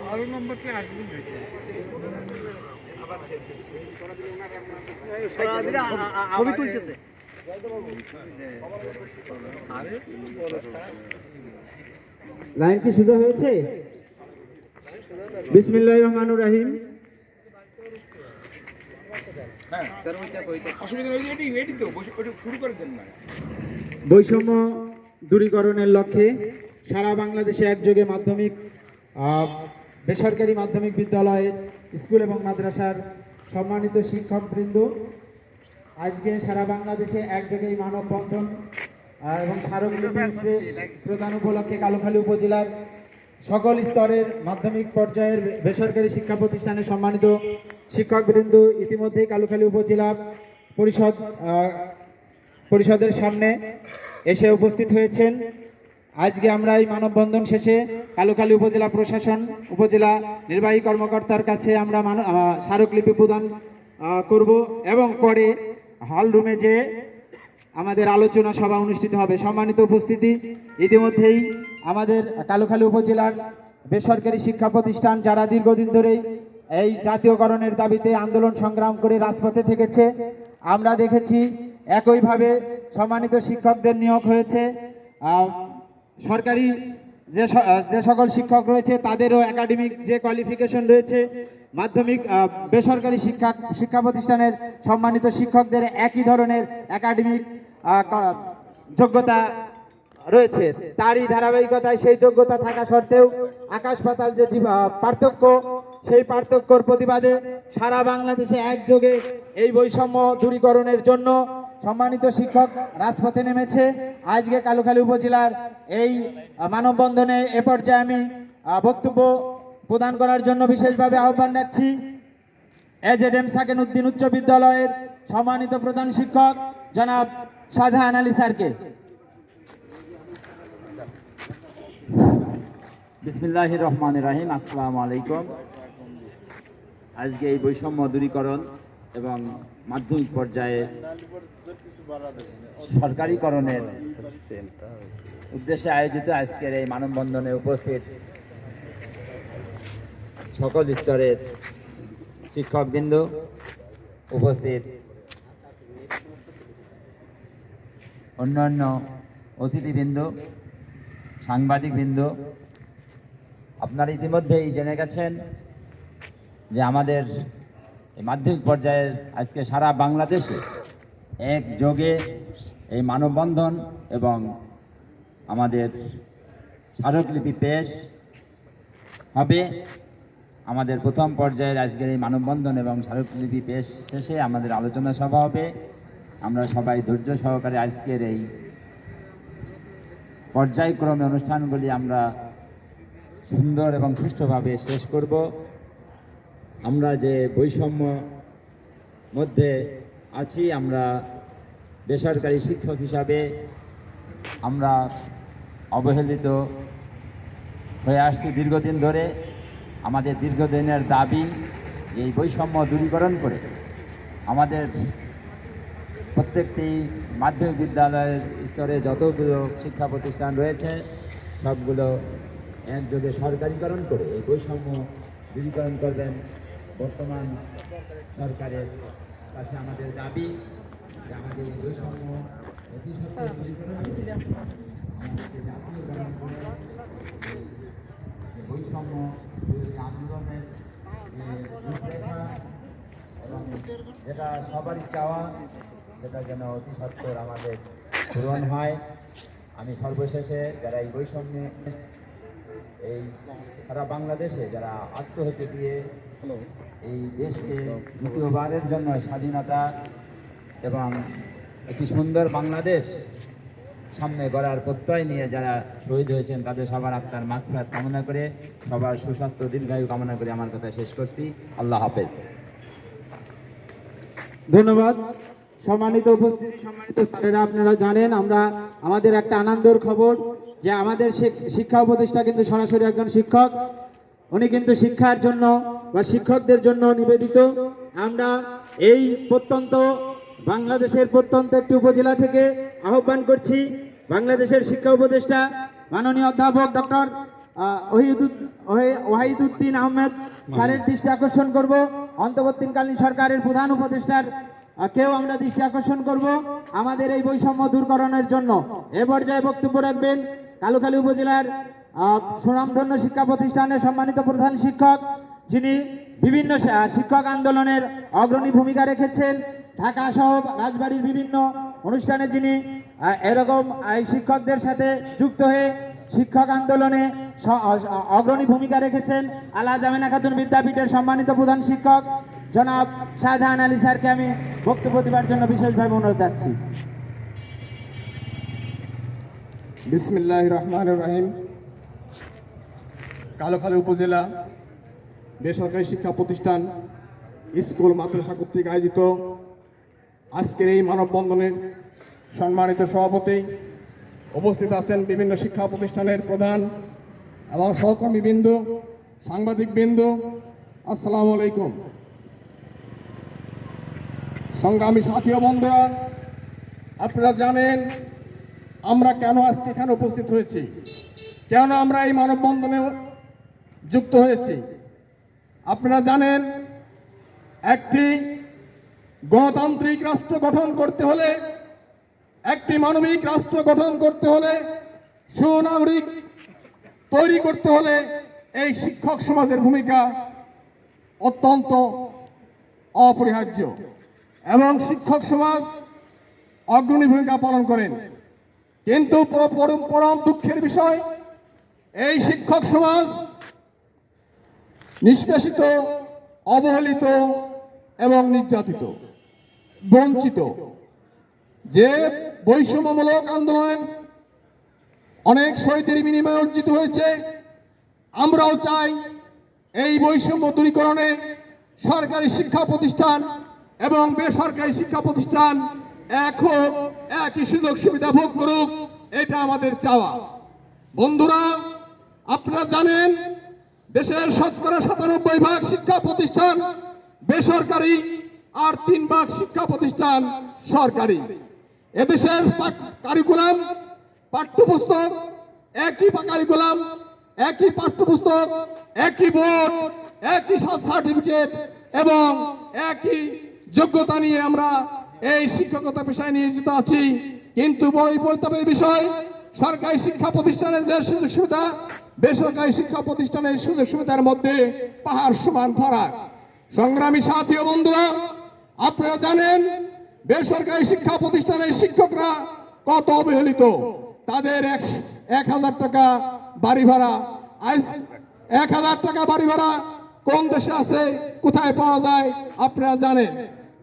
12 নম্বরকে আসবেন ছবি তুলতেছে। লাইন কি সোজা হয়েছে? বিসমিল্লাহির রহমানির রহিম। বৈষম্য দূরীকরণের লক্ষ্যে সারা বাংলাদেশে একযোগে মাধ্যমিক, বেসরকারি মাধ্যমিক বিদ্যালয়, স্কুল এবং মাদ্রাসার সম্মানিত শিক্ষকবৃন্দ, আজকে সারা বাংলাদেশে একযোগে মানববন্ধন এবং স্মারকলিপি প্রেস প্রদান উপলক্ষে কালুখালী উপজেলার সকল স্তরের মাধ্যমিক পর্যায়ের বেসরকারি শিক্ষা প্রতিষ্ঠানের সম্মানিত শিক্ষকবৃন্দ ইতিমধ্যেই কালুখালী উপজেলা পরিষদের সামনে এসে উপস্থিত হয়েছেন। আজকে আমরা এই মানববন্ধন শেষে কালুখালী উপজেলা প্রশাসন, উপজেলা নির্বাহী কর্মকর্তার কাছে আমরা স্মারকলিপি প্রদান করব এবং পরে হল রুমে যে আমাদের আলোচনা সভা অনুষ্ঠিত হবে। সম্মানিত উপস্থিতি, ইতিমধ্যেই আমাদের কালুখালী উপজেলার বেসরকারি শিক্ষা প্রতিষ্ঠান যারা দীর্ঘদিন ধরেই এই জাতীয়করণের দাবিতে আন্দোলন সংগ্রাম করে রাজপথে থেকেছে, আমরা দেখেছি একইভাবে সম্মানিত শিক্ষকদের নিয়োগ হয়েছে। সরকারি যে সকল শিক্ষক রয়েছে তাদেরও একাডেমিক যে কোয়ালিফিকেশন রয়েছে, মাধ্যমিক বেসরকারি শিক্ষা প্রতিষ্ঠানের সম্মানিত শিক্ষকদের একই ধরনের একাডেমিক যোগ্যতা রয়েছে। তারই ধারাবাহিকতায় সেই যোগ্যতা থাকা সত্ত্বেও আকাশ পাতাল যে পার্থক্য, সেই পার্থক্যর প্রতিবাদে সারা বাংলাদেশে একযোগে এই বৈষম্য দূরীকরণের জন্য সম্মানিত শিক্ষক রাজপথে নেমেছে। আজকে কালুখালী উপজেলার এই মানববন্ধনে এ পর্যায়ে আমি বক্তব্য প্রদান করার জন্য বিশেষভাবে আহ্বান রাখছি এজেডএম সাকেন উদ্দিন উচ্চ বিদ্যালয়ের সম্মানিত প্রধান শিক্ষক জনাব শাহজাহান আলী স্যারকে। বিসমিল্লাহির রহমানির রহিম। আসসালামু আলাইকুম। আজকে এই বৈষম্য দূরীকরণ এবং মাধ্যমিক পর্যায়ে সরকারিকরণের উদ্দেশ্যে আয়োজিত আজকের এই মানববন্ধনে উপস্থিত সকল স্তরের শিক্ষকবৃন্দ, উপস্থিত অন্যান্য অতিথিবৃন্দ, সাংবাদিকবৃন্দ, আপনারা ইতিমধ্যেই জেনে গেছেন যে আমাদের মাধ্যমিক পর্যায়ের আজকে সারা বাংলাদেশে একযোগে এই মানববন্ধন এবং আমাদের স্মারকলিপি পেশ হবে। আমাদের প্রথম পর্যায়ের আজকের এই মানববন্ধন এবং স্মারকলিপি পেশ শেষে আমাদের আলোচনা সভা হবে। আমরা সবাই ধৈর্য সহকারে আজকের এই পর্যায়ক্রমে অনুষ্ঠানগুলি আমরা সুন্দর এবং সুষ্ঠুভাবে শেষ করব। আমরা যে বৈষম্য মধ্যে আছি, আমরা বেসরকারি শিক্ষক হিসাবে আমরা অবহেলিত হয়ে আসছি দীর্ঘদিন ধরে। আমাদের দীর্ঘদিনের দাবি এই বৈষম্য দূরীকরণ করে আমাদের প্রত্যেকটি মাধ্যমিক বিদ্যালয়ের স্তরে যতগুলো শিক্ষা প্রতিষ্ঠান রয়েছে সবগুলো একযোগে সরকারিকরণ করে এই বৈষম্য দূরীকরণ করবেন। বর্তমান সরকারের কাছে আমাদের দাবি যে আমাদের এই বৈষম্য অতি সত্ত্বর দূরীকরণ করে আমাদেরকে জাতীয়করণ করে বৈষম্য আন্দোলনের রূপরেখা এবং যেটা সবারই চাওয়া সেটা যেন অতি সত্ত্বর আমাদের পূরণ হয়। আমি সর্বশেষে যারা এই বৈষম্যে এই সারা বাংলাদেশে যারা আত্মহত্যা দিয়ে এই দেশকে দ্বিতীয়বারের জন্য স্বাধীনতা এবং একটি সুন্দর বাংলাদেশ সামনে গড়ার প্রত্যয় নিয়ে যারা শহীদ হয়েছেন তাদের সবার আত্মার মাগফিরাত কামনা করে, সবার সুস্বাস্থ্য দীর্ঘায়ু কামনা করে আমার কথা শেষ করছি। আল্লাহ হাফেজ। ধন্যবাদ। সম্মানিত উপস্থিতি, সম্মানিত স্যারেরা, আপনারা জানেন আমরা আমাদের একটা আনন্দের খবর যে আমাদের শিক্ষা উপদেষ্টা কিন্তু সরাসরি একজন শিক্ষক। উনি কিন্তু শিক্ষার জন্য বা শিক্ষকদের জন্য নিবেদিত। আমরা এই প্রত্যন্ত বাংলাদেশের প্রত্যন্ত একটি উপজেলা থেকে আহ্বান করছি বাংলাদেশের শিক্ষা উপদেষ্টা মাননীয় অধ্যাপক ডক্টর ওয়াহিদুদ্দিন আহমেদ স্যারের দৃষ্টি আকর্ষণ করব। অন্তর্বর্তীকালীন সরকারের প্রধান উপদেষ্টার কেউ আমরা দৃষ্টি আকর্ষণ করব আমাদের এই বৈষম্য দূরকরণের জন্য। এ পর্যায়ে বক্তব্য রাখবেন কালুখালী উপজেলার সুনামধন্য শিক্ষা প্রতিষ্ঠানের সম্মানিত প্রধান শিক্ষক, যিনি বিভিন্ন শিক্ষক আন্দোলনের অগ্রণী ভূমিকা রেখেছেন। ঢাকা সহ রাজবাড়ির বিভিন্ন অনুষ্ঠানে যিনি এরকম শিক্ষকদের সাথে যুক্ত হয়ে শিক্ষক আন্দোলনে অগ্রণী ভূমিকা রেখেছেন। আল্লাহ জামিনা খাতুন বিদ্যাপীঠের সম্মানিত প্রধান শিক্ষক জনাব শাহজাহান আলী স্যারকে আমি বক্তব্য দেওয়ার জন্য বিশেষভাবে অনুরোধ রাখছি। বিসমিল্লাহির রহমানির রহিম। কালুখালী উপজেলা বেসরকারি শিক্ষা প্রতিষ্ঠান স্কুল মাদ্রাসা কর্তৃক আয়োজিত আজকের এই মানববন্ধনের সম্মানিত সভাপতি, উপস্থিত আছেন বিভিন্ন শিক্ষা প্রতিষ্ঠানের প্রধান এবং সহকর্মীবৃন্দ, সাংবাদিকবৃন্দ, আসসালামু আলাইকুম। সংগ্রামী সাথী ও বন্ধুরা, আপনারা জানেন আমরা কেন আজকে এখানে উপস্থিত হয়েছি, কেন আমরা এই মানববন্ধনে যুক্ত হয়েছি। আপনারা জানেন একটি গণতান্ত্রিক রাষ্ট্র গঠন করতে হলে, একটি মানবিক রাষ্ট্র গঠন করতে হলে, সুনাগরিক তৈরি করতে হলে এই শিক্ষক সমাজের ভূমিকা অত্যন্ত অপরিহার্য এবং শিক্ষক সমাজ অগ্রণী ভূমিকা পালন করেন। কিন্তু পরম দুঃখের বিষয়, এই শিক্ষক সমাজ নিষ্পেষিত, অবহেলিত এবং নির্যাতিত, বঞ্চিত। যে বৈষম্যমূলক আন্দোলন অনেক শহীদের বিনিময়ে অর্জিত হয়েছে, আমরাও চাই এই বৈষম্য দূরীকরণে সরকারি শিক্ষা প্রতিষ্ঠান এবং বেসরকারি শিক্ষা প্রতিষ্ঠান একই সুযোগ সুবিধা ভোগ করুক, এটা আমাদের চাওয়া। বন্ধুরা, আপনারা জানেন দেশের 97% শিক্ষা প্রতিষ্ঠান বেসরকারি আর 3% শিক্ষা প্রতিষ্ঠান সরকারি। এদেশের কারিকুলাম, পাঠ্যপুস্তক একই কারিকুলাম, একই পাঠ্যপুস্তক, একই বোর্ড, একই সার্টিফিকেট এবং একই যোগ্যতা নিয়ে আমরা এই শিক্ষকতা পেশায় নিয়োজিত আছি। কিন্তু বড়ই পরিতাপের বিষয়, সরকারি শিক্ষা প্রতিষ্ঠানের যে সুযোগ সুবিধা, বেসরকারি শিক্ষা প্রতিষ্ঠানের সুযোগ সুবিধার মধ্যে পাহাড় সমান ফারাক। সংগ্রামী সাথী ও বন্ধুরা, আপনারা জানেন বেসরকারি শিক্ষা প্রতিষ্ঠানের শিক্ষকরা কত অবহেলিত। তাদের 1000 টাকা বাড়ি ভাড়া, আজ 1000 টাকা বাড়ি ভাড়া কোন দেশে আছে, কোথায় পাওয়া যায় আপনারা জানেন।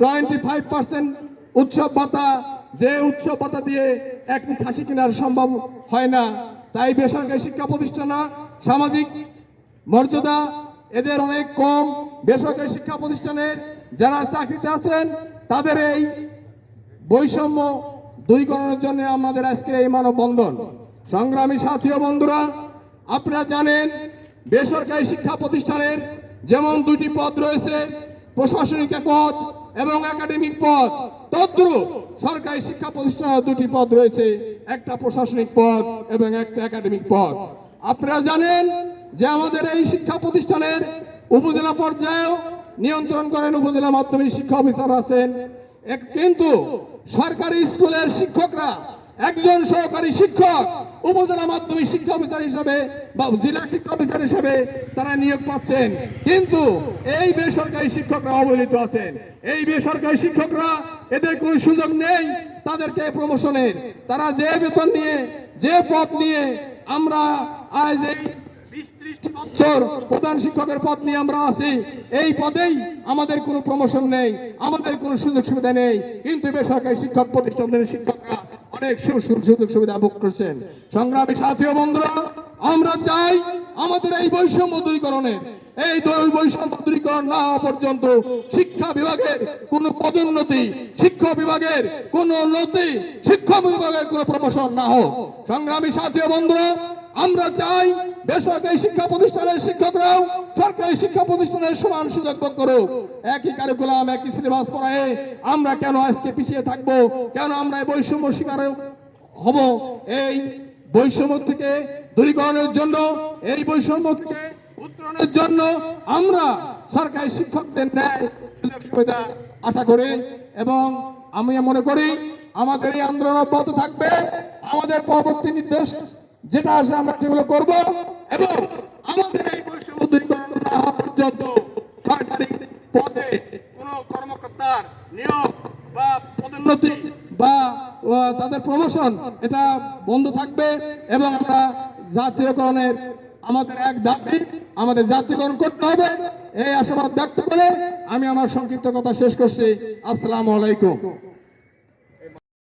25% উৎসব ভাতা, যে উৎসব ভাতা দিয়ে একটি খাসি কেনার সম্ভব হয় না। তাই বেসরকারি শিক্ষা প্রতিষ্ঠান সামাজিক মর্যাদা এদের অনেক কম। বেসরকারি শিক্ষা প্রতিষ্ঠানের যারা চাকরিতে আছেন তাদের এই বৈষম্য দূরীকরণের জন্য আমাদের আজকের এই মানববন্ধন। সংগ্রামী সাথী ও বন্ধুরা, আপনারা জানেন বেসরকারি শিক্ষা প্রতিষ্ঠানের যেমন 2টি পদ রয়েছে, প্রশাসনিক পদ এবং একাডেমিক পদ, তদ্রূপ সরকারি শিক্ষা প্রতিষ্ঠানের 2টি পদ রয়েছে, একটা প্রশাসনিক পদ এবং একটা একাডেমিক পদ। আপনারা জানেন যে আমাদের এই শিক্ষা প্রতিষ্ঠানের উপজেলা পর্যায়েও নিয়ন্ত্রণ করেন উপজেলা মাধ্যমিক শিক্ষা অফিসার আছেন। কিন্তু সরকারি স্কুলের শিক্ষকরা একজন সহকারী শিক্ষক উপজেলা মাধ্যমিক শিক্ষা অফিসার হিসেবে বা জেলা শিক্ষা অফিসার হিসেবে তারা নিয়োগ পাচ্ছেন। কিন্তু এই বেসরকারি শিক্ষকরা অবহেলিত আছেন। এই বেসরকারি শিক্ষকরা, এদের কোনো সুযোগ নেই তাদেরকে প্রমোশনের। তারা যে বেতন নিয়ে, যে পদ নিয়ে আমরা আজ এই 20-30 বছর প্রধান শিক্ষকের পদ নিয়ে আমরা আছি, এই পদেই আমাদের কোনো প্রমোশন নেই, আমাদের কোনো সুযোগ সুবিধা নেই। কিন্তু বেসরকারি শিক্ষক প্রতিষ্ঠানের শিক্ষকরা অনেক সুযোগ সুবিধা ভোগ করছেন। সংগ্রামী সাথী ও বন্ধুরা, আমরা চাই আমাদের এই বৈষম্য দূরীকরণে, এই বৈষম্য দূরীকরণ না হওয়া পর্যন্ত শিক্ষা বিভাগের কোনো পদোন্নতি, শিক্ষা বিভাগের কোনো উন্নতি, শিক্ষা বিভাগের কোনো প্রমোশন না হোক। সংগ্রামী সাথী ও বন্ধুরা, আমরা চাই বেসরকারি শিক্ষা প্রতিষ্ঠানের শিক্ষকরাও সরকারি শিক্ষা প্রতিষ্ঠানের সমান সুযোগ ভোগ করুক। একই কারিকুলাম, একই সিলেবাস পড়ায় আমরা কেন আজকে পিছিয়ে থাকবো? কেন আমরা এই বৈষম্য শিকার হব? এই বৈষম্য থেকে দূরীকরণের জন্য, এই বৈষম্য থেকে উত্তরণের জন্য আমরা সরকারি শিক্ষকদের ন্যায় সুযোগ সুবিধা আশা করি এবং আমি মনে করি আমাদের এই আন্দোলন অব্যাহত থাকবে। আমাদের পরবর্তী নির্দেশ যেটা আসে আমরা সেগুলো করব এবং আমাদের এই বৈষম্য দূরীকরণ না হওয়া পর্যন্ত সরকারি পদে কোনো কর্মকর্তার নিয়োগ বা পদোন্নতি বা তাদের প্রমোশন এটা বন্ধ থাকবে এবং আমরা জাতীয়করণের আমাদের এক দাবি, আমাদের জাতীয়করণ করতে হবে। এই আশাবাদ ব্যক্ত করে আমি আমার সংক্ষিপ্ত কথা শেষ করছি। আসসালামু আলাইকুম।